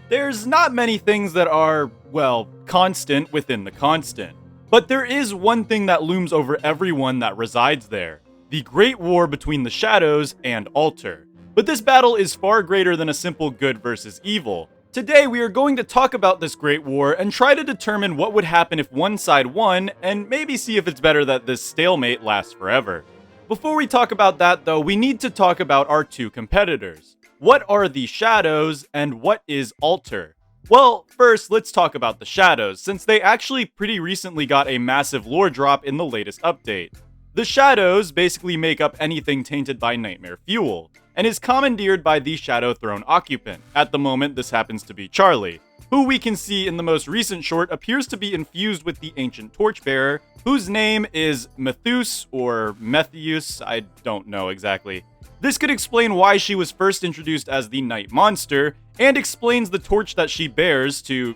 There's not many things that are, well, constant within the constant. But there is one thing that looms over everyone that resides there: the great war between the shadows and Alter. But this battle is far greater than a simple good versus evil. Today we are going to talk about this great war and try to determine what would happen if one side won, and maybe see if it's better that this stalemate lasts forever. Before we talk about that though, we need to talk about our two competitors. What are the shadows and what is Alter? Well, first let's talk about the shadows, since they actually pretty recently got a massive lore drop in the latest update. The shadows basically make up anything tainted by nightmare fuel, and is commandeered by the Shadow Throne occupant. At the moment, this happens to be Charlie, who we can see in the most recent short appears to be infused with the ancient torchbearer, whose name is Methus or Methius, I don't know exactly. This could explain why she was first introduced as the Night Monster, and explains the torch that she bears to,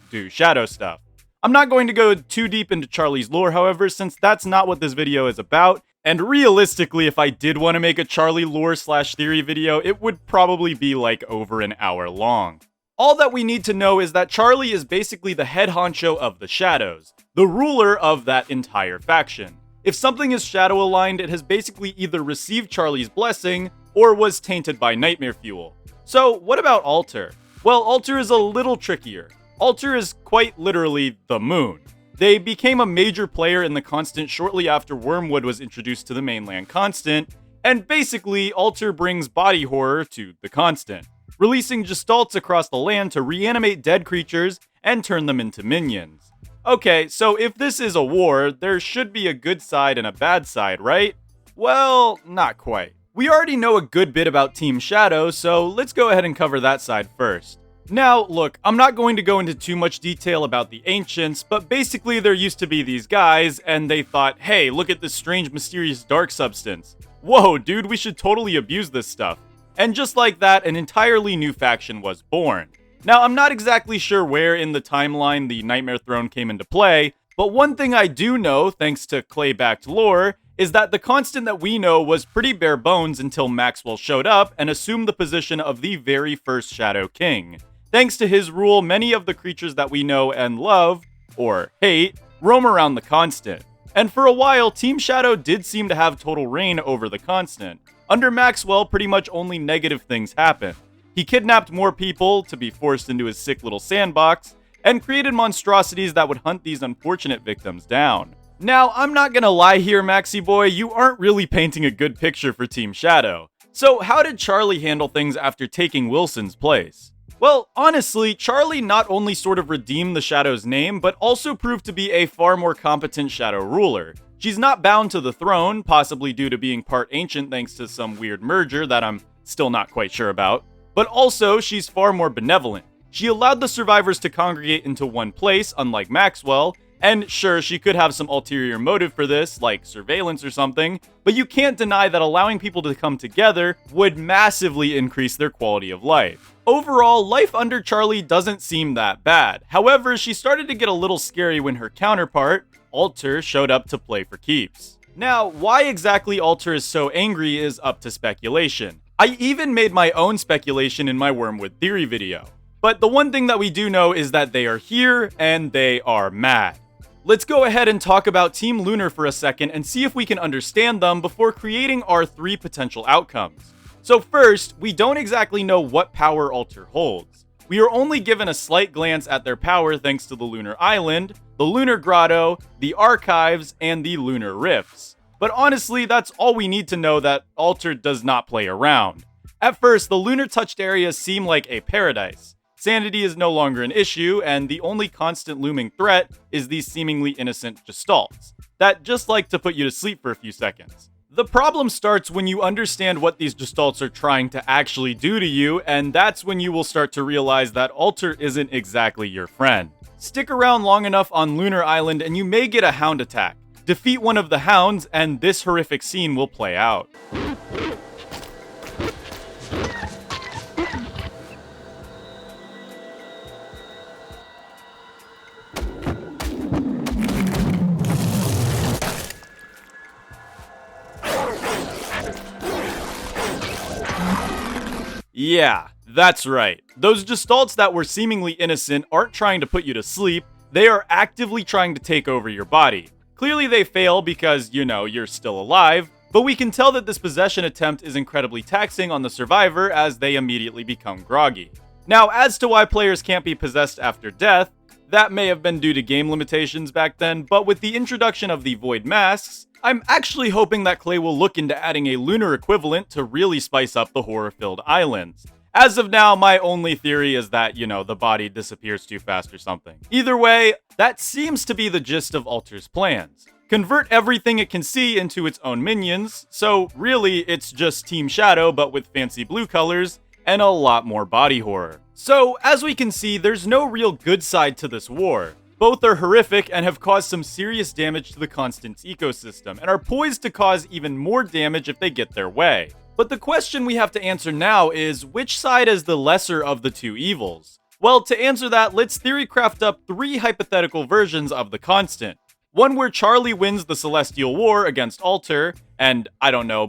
do shadow stuff. I'm not going to go too deep into Charlie's lore, however, since that's not what this video is about, and realistically, if I did want to make a Charlie lore/theory video, it would probably be like over an hour long. All that we need to know is that Charlie is basically the head honcho of the shadows, the ruler of that entire faction. If something is shadow aligned, it has basically either received Charlie's blessing, or was tainted by nightmare fuel. So what about Alter? Well, Alter is a little trickier. Alter is quite literally the moon. They became a major player in the Constant shortly after Wormwood was introduced to the mainland Constant, and basically, Alter brings body horror to the Constant, releasing gestalts across the land to reanimate dead creatures and turn them into minions. Okay, so if this is a war, there should be a good side and a bad side, right? Well, not quite. We already know a good bit about Team Shadow, so let's go ahead and cover that side first. Now, look, I'm not going to go into too much detail about the Ancients, but basically there used to be these guys, and they thought, hey, look at this strange, mysterious dark substance. Whoa, dude, we should totally abuse this stuff. And just like that, an entirely new faction was born. Now, I'm not exactly sure where in the timeline the Nightmare Throne came into play, but one thing I do know, thanks to clay-backed lore, is that the Constant that we know was pretty bare bones until Maxwell showed up and assumed the position of the very first Shadow King. Thanks to his rule, many of the creatures that we know and love, or hate, roam around the Constant. And for a while, Team Shadow did seem to have total reign over the Constant. Under Maxwell, pretty much only negative things happened. He kidnapped more people to be forced into his sick little sandbox, and created monstrosities that would hunt these unfortunate victims down. Now, I'm not gonna lie here, Maxi boy, you aren't really painting a good picture for Team Shadow. So how did Charlie handle things after taking Wilson's place? Well, honestly, Charlie not only sort of redeemed the Shadow's name, but also proved to be a far more competent Shadow ruler. She's not bound to the throne, possibly due to being part ancient thanks to some weird merger that I'm still not quite sure about, but also she's far more benevolent. She allowed the survivors to congregate into one place, unlike Maxwell, and sure, she could have some ulterior motive for this, like surveillance or something, but you can't deny that allowing people to come together would massively increase their quality of life. Overall, life under Charlie doesn't seem that bad. However, she started to get a little scary when her counterpart, Alter, showed up to play for keeps. Now, why exactly Alter is so angry is up to speculation. I even made my own speculation in my Wormwood Theory video. But the one thing that we do know is that they are here, and they are mad. Let's go ahead and talk about Team Lunar for a second and see if we can understand them before creating our 3 potential outcomes. So first, we don't exactly know what power Alter holds. We are only given a slight glance at their power thanks to the Lunar Island, the Lunar Grotto, the Archives, and the Lunar Rifts. But honestly, that's all we need to know that Alter does not play around. At first, the lunar touched areas seem like a paradise. Sanity is no longer an issue, and the only constant looming threat is these seemingly innocent gestalts that just like to put you to sleep for a few seconds. The problem starts when you understand what these gestalts are trying to actually do to you, and that's when you will start to realize that Alter isn't exactly your friend. Stick around long enough on Lunar Island and you may get a hound attack. Defeat one of the hounds and this horrific scene will play out. Yeah, That's right. Those gestalts that were seemingly innocent aren't trying to put you to sleep, they are actively trying to take over your body. Clearly they fail because, you're still alive, but we can tell that this possession attempt is incredibly taxing on the survivor as they immediately become groggy. Now, as to why players can't be possessed after death, that may have been due to game limitations back then, but with the introduction of the void masks, I'm actually hoping that Clay will look into adding a lunar equivalent to really spice up the horror-filled islands. As of now, my only theory is that, the body disappears too fast or something. Either way, that seems to be the gist of Alter's plans. Convert everything it can see into its own minions, so really it's just Team Shadow but with fancy blue colors and a lot more body horror. So, as we can see, there's no real good side to this war. Both are horrific and have caused some serious damage to the Constant's ecosystem, and are poised to cause even more damage if they get their way. But the question we have to answer now is, which side is the lesser of the two evils? Well, to answer that, let's theorycraft up 3 hypothetical versions of the Constant. One where Charlie wins the Celestial War against Alter, and,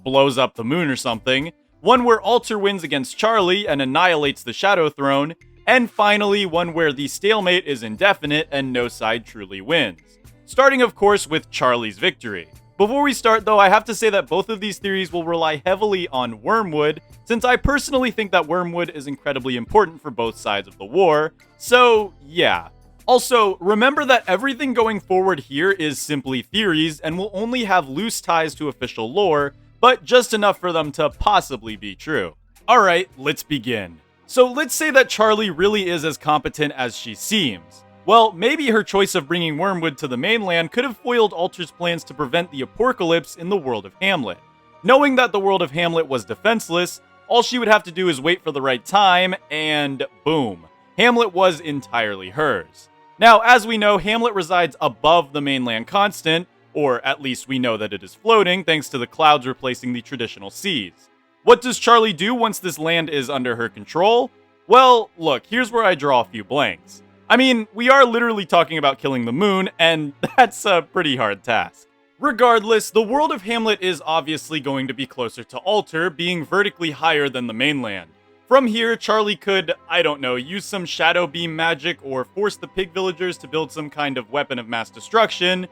blows up the moon or something. One where Alter wins against Charlie and annihilates the Shadow Throne. And finally, one where the stalemate is indefinite and no side truly wins. Starting, of course, with Charlie's victory. Before we start, though, I have to say that both of these theories will rely heavily on Wormwood, since I personally think that Wormwood is incredibly important for both sides of the war. So, yeah. Also, remember that everything going forward here is simply theories and will only have loose ties to official lore, but just enough for them to possibly be true. Alright, let's begin. So let's say that Charlie really is as competent as she seems. Well, maybe her choice of bringing Wormwood to the mainland could have foiled Alter's plans to prevent the apocalypse in the world of Hamlet. Knowing that the world of Hamlet was defenseless, all she would have to do is wait for the right time, and boom, Hamlet was entirely hers. Now, as we know, Hamlet resides above the mainland constant, or at least we know that it is floating thanks to the clouds replacing the traditional seas. What does Charlie do once this land is under her control? Well, look, here's where I draw a few blanks. I mean, we are literally talking about killing the moon, and that's a pretty hard task. Regardless, the world of Hamlet is obviously going to be closer to Alter, being vertically higher than the mainland. From here, Charlie could, use some shadow beam magic or force the pig villagers to build some kind of weapon of mass destruction.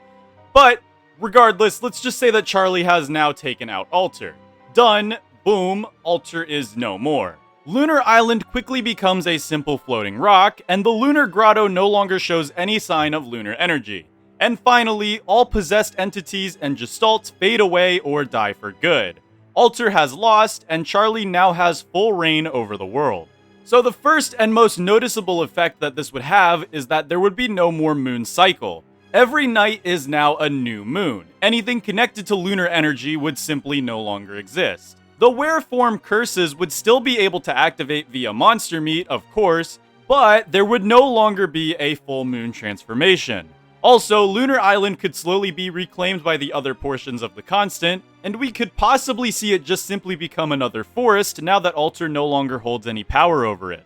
But regardless, let's just say that Charlie has now taken out Alter. Done. Boom, Alter is no more. Lunar Island quickly becomes a simple floating rock, and the lunar grotto no longer shows any sign of lunar energy. And finally, all possessed entities and gestalts fade away or die for good. Alter has lost, and Charlie now has full reign over the world. So the first and most noticeable effect that this would have is that there would be no more moon cycle. Every night is now a new moon. Anything connected to lunar energy would simply no longer exist. The Wereform curses would still be able to activate via monster meat, of course, but there would no longer be a full moon transformation. Also, Lunar Island could slowly be reclaimed by the other portions of the Constant, and we could possibly see it just simply become another forest now that Alter no longer holds any power over it.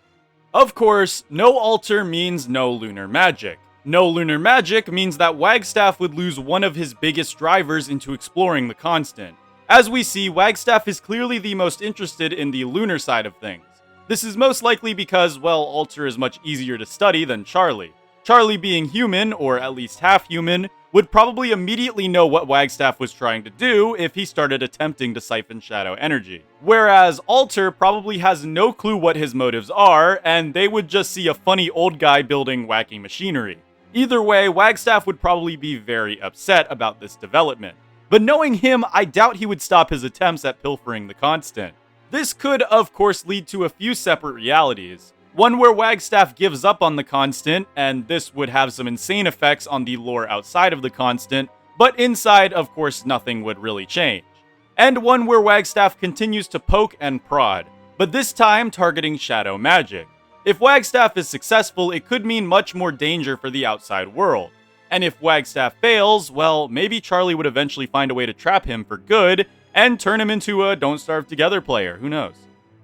Of course, no Alter means no lunar magic. No lunar magic means that Wagstaff would lose one of his biggest drivers into exploring the Constant. As we see, Wagstaff is clearly the most interested in the lunar side of things. This is most likely because, Alter is much easier to study than Charlie. Charlie, being human, or at least half human, would probably immediately know what Wagstaff was trying to do if he started attempting to siphon shadow energy. Whereas Alter probably has no clue what his motives are, and they would just see a funny old guy building wacky machinery. Either way, Wagstaff would probably be very upset about this development. But knowing him, I doubt he would stop his attempts at pilfering the Constant. This could, of course, lead to a few separate realities. One where Wagstaff gives up on the Constant, and this would have some insane effects on the lore outside of the Constant, but inside, of course, nothing would really change. And one where Wagstaff continues to poke and prod, but this time targeting shadow magic. If Wagstaff is successful, it could mean much more danger for the outside world. And if Wagstaff fails, maybe Charlie would eventually find a way to trap him for good and turn him into a Don't Starve Together player, who knows.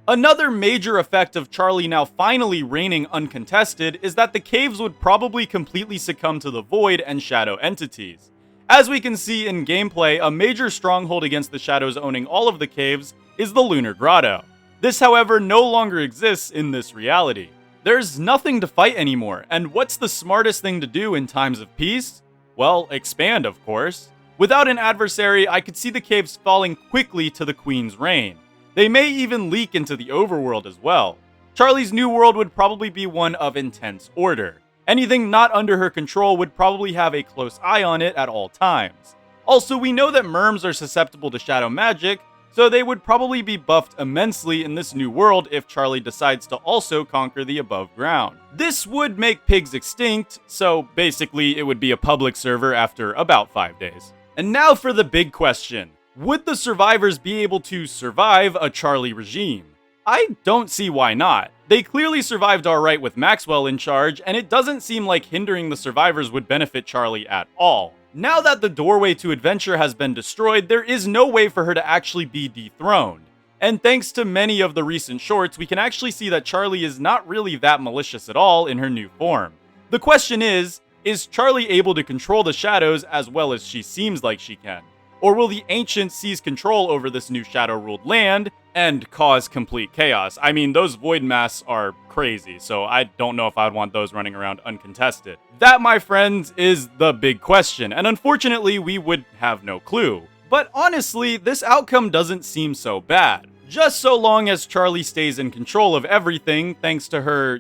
Another major effect of Charlie now finally reigning uncontested is that the caves would probably completely succumb to the void and shadow entities. As we can see in gameplay, a major stronghold against the shadows owning all of the caves is the Lunar Grotto. This, however, no longer exists in this reality. There's nothing to fight anymore, and what's the smartest thing to do in times of peace? Well, expand, of course. Without an adversary, I could see the caves falling quickly to the Queen's reign. They may even leak into the overworld as well. Charlie's new world would probably be one of intense order. Anything not under her control would probably have a close eye on it at all times. Also, we know that merms are susceptible to shadow magic, so they would probably be buffed immensely in this new world if Charlie decides to also conquer the above ground. This would make pigs extinct, so basically it would be a public server after about 5 days. And now for the big question. Would the survivors be able to survive a Charlie regime? I don't see why not. They clearly survived alright with Maxwell in charge, and it doesn't seem like hindering the survivors would benefit Charlie at all. Now that the doorway to adventure has been destroyed, there is no way for her to actually be dethroned. And thanks to many of the recent shorts, we can actually see that Charlie is not really that malicious at all in her new form. The question is Charlie able to control the shadows as well as she seems like she can? Or will the Ancients seize control over this new shadow-ruled land and cause complete chaos? I mean, those void masks are crazy, so I don't know if I'd want those running around uncontested. That, my friends, is the big question, and unfortunately, we would have no clue. But honestly, this outcome doesn't seem so bad. Just so long as Charlie stays in control of everything thanks to her,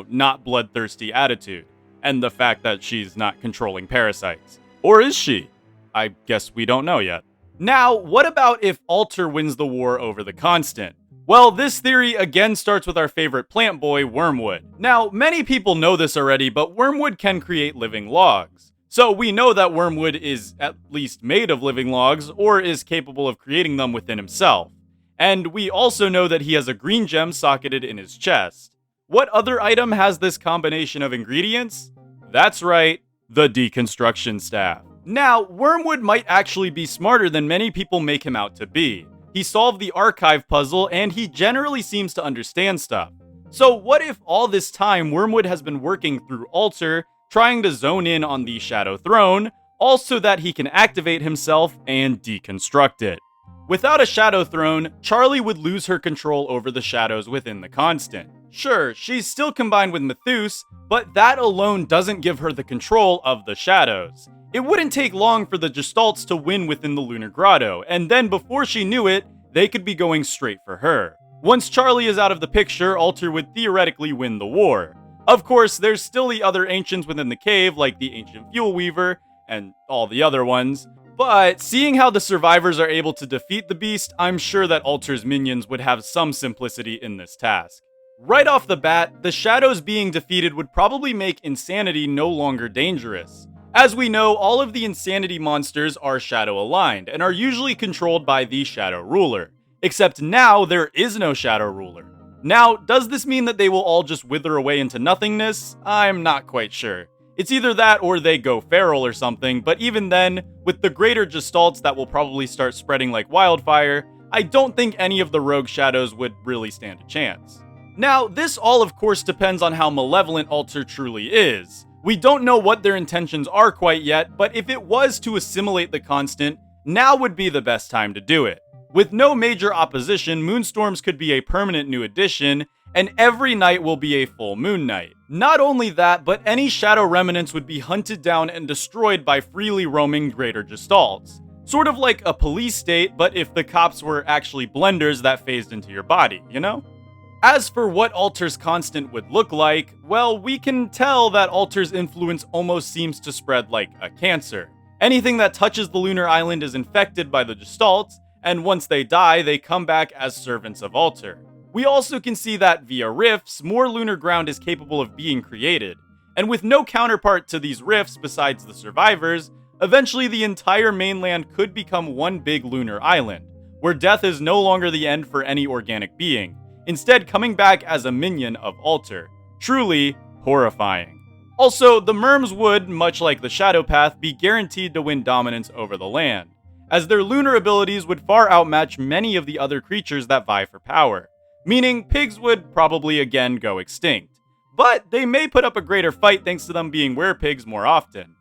not bloodthirsty attitude, and the fact that she's not controlling parasites. Or is she? I guess we don't know yet. Now, what about if Alter wins the war over the Constant? Well, this theory again starts with our favorite plant boy, Wormwood. Now, many people know this already, but Wormwood can create living logs. So we know that Wormwood is at least made of living logs, or is capable of creating them within himself. And we also know that he has a green gem socketed in his chest. What other item has this combination of ingredients? That's right, the deconstruction staff. Now, Wormwood might actually be smarter than many people make him out to be. He solved the archive puzzle, and he generally seems to understand stuff. So what if all this time Wormwood has been working through Alter, trying to zone in on the Shadow Throne, all so that he can activate himself and deconstruct it? Without a Shadow Throne, Charlie would lose her control over the shadows within the Constant. Sure, she's still combined with Mathus, but that alone doesn't give her the control of the shadows. It wouldn't take long for the Gestalts to win within the Lunar Grotto, and then before she knew it, they could be going straight for her. Once Charlie is out of the picture, Alter would theoretically win the war. Of course, there's still the other Ancients within the cave, like the Ancient Fuel Weaver, and all the other ones. But seeing how the survivors are able to defeat the beast, I'm sure that Alter's minions would have some simplicity in this task. Right off the bat, the shadows being defeated would probably make Insanity no longer dangerous. As we know, all of the Insanity monsters are shadow aligned, and are usually controlled by the Shadow Ruler. Except now, there is no Shadow Ruler. Now, does this mean that they will all just wither away into nothingness? I'm not quite sure. It's either that or they go feral or something, but even then, with the greater Gestalts that will probably start spreading like wildfire, I don't think any of the rogue shadows would really stand a chance. Now, this all of course depends on how malevolent Alter truly is. We don't know what their intentions are quite yet, but if it was to assimilate the Constant, now would be the best time to do it. With no major opposition, Moonstorms could be a permanent new addition, and every night will be a full moon night. Not only that, but any shadow remnants would be hunted down and destroyed by freely roaming greater Gestalts. Sort of like a police state, but if the cops were actually blenders that phased into your body, you know? As for what Alter's Constant would look like, well, we can tell that Alter's influence almost seems to spread like a cancer. Anything that touches the lunar island is infected by the Gestalts, and once they die, they come back as servants of Alter. We also can see that via rifts, more lunar ground is capable of being created. And with no counterpart to these rifts besides the survivors, eventually the entire mainland could become one big lunar island, where death is no longer the end for any organic being, instead coming back as a minion of Alter. Truly horrifying. Also, the Merms would, much like the Shadow Path, be guaranteed to win dominance over the land, as their lunar abilities would far outmatch many of the other creatures that vie for power. Meaning, pigs would probably again go extinct. But they may put up a greater fight thanks to them being werepigs more often.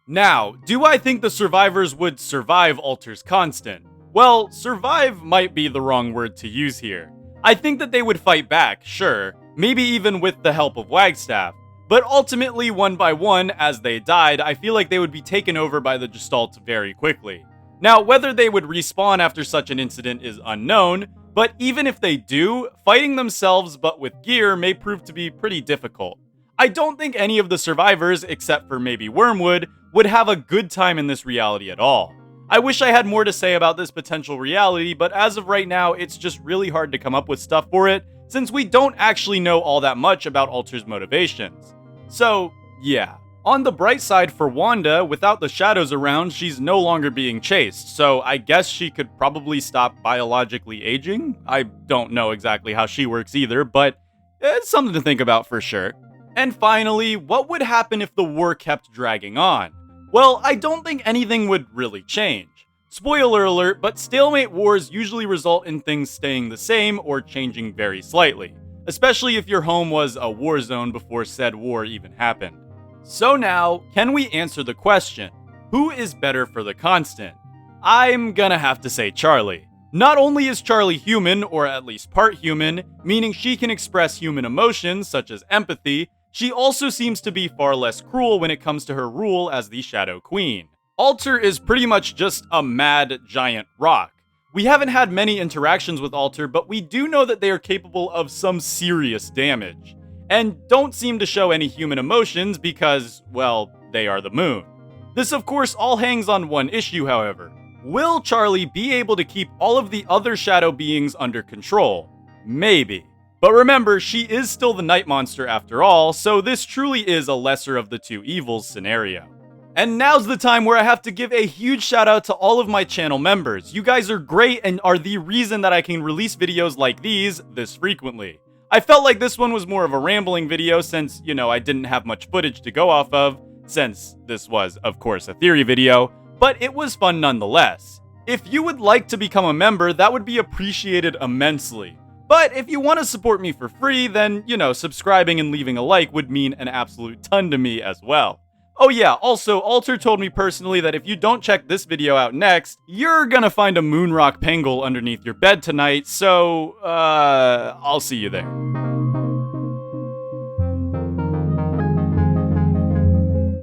Now, do I think the survivors would survive Alter's Constant? Well, survive might be the wrong word to use here. I think that they would fight back, sure, maybe even with the help of Wagstaff, but ultimately, one by one, as they died, I feel like they would be taken over by the Gestalts very quickly. Now, whether they would respawn after such an incident is unknown, but even if they do, fighting themselves but with gear may prove to be pretty difficult. I don't think any of the survivors, except for maybe Wormwood, would have a good time in this reality at all. I wish I had more to say about this potential reality, but as of right now, it's just really hard to come up with stuff for it, since we don't actually know all that much about Alter's motivations. So, yeah. On the bright side for Wanda, without the shadows around, she's no longer being chased, so I guess she could probably stop biologically aging? I don't know exactly how she works either, but it's something to think about for sure. And finally, what would happen if the war kept dragging on? Well, I don't think anything would really change. Spoiler alert, but stalemate wars usually result in things staying the same or changing very slightly, especially if your home was a war zone before said war even happened. So now, can we answer the question, who is better for the constant? I'm gonna have to say Charlie. Not only is Charlie human, or at least part human, meaning she can express human emotions such as empathy, she also seems to be far less cruel when it comes to her rule as the Shadow Queen. Alter is pretty much just a mad giant rock. We haven't had many interactions with Alter, but we do know that they are capable of some serious damage, and don't seem to show any human emotions because, well, they are the moon. This of course all hangs on one issue, however. Will Charlie be able to keep all of the other shadow beings under control? Maybe. But remember, she is still the night monster after all, so this truly is a lesser of the two evils scenario. And now's the time where I have to give a huge shout out to all of my channel members. You guys are great and are the reason that I can release videos like these this frequently. I felt like this one was more of a rambling video since, I didn't have much footage to go off of, since this was, of course, a theory video, but it was fun nonetheless. If you would like to become a member, that would be appreciated immensely. But if you want to support me for free, then, subscribing and leaving a like would mean an absolute ton to me as well. Oh yeah, also, Alter told me personally that if you don't check this video out next, you're gonna find a Moonrock Pengull underneath your bed tonight, so, I'll see you there.